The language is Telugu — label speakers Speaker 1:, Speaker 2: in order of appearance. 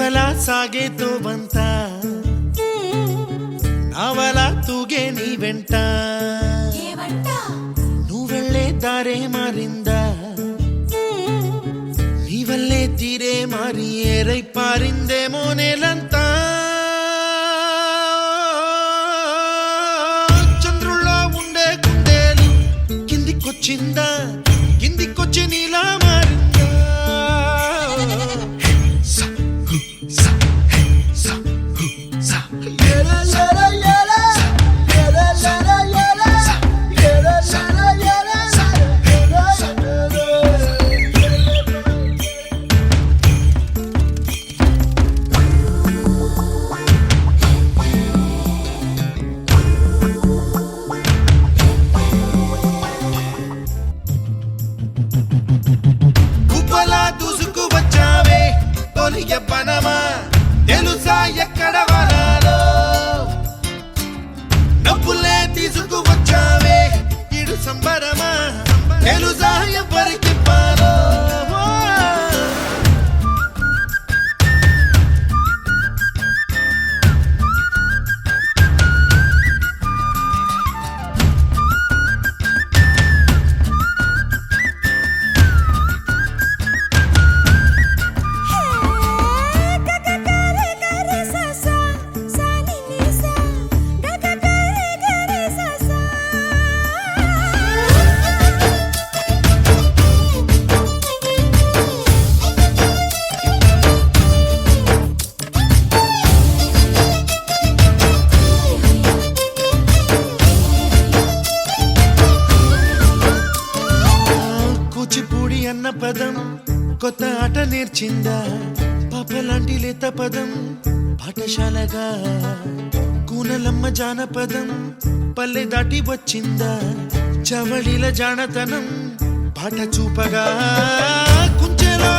Speaker 1: గువ్వలా సాగేతో వంత నావలా తూగే నీ వెంట నువ్వెళ్ళే దారే మారిందా నీ వల్లే తీరే మారి ఏరై పారిందేమో నేలంతా చంద్రుల్లో ఉండే గుండెలు కిందికొచ్చిందా కిందికొచ్చి నీలా మారిందా పనమా తెలుసా ఎక్కడ వనాలో డబ్బులే తీసుకువచ్చావే ఇడు సంబరమా తెలుసా ఎవరికి పాలో కూచిపూడి అన్న పదం కొత్త ఆట నేర్చిందా పాపలాంటి లేత పదం పాఠశాలగా కూనలమ్మ జానపదం పల్లె దాటి వచ్చిందా చవళిల జానతనం పాట చూపగా కుంచెలో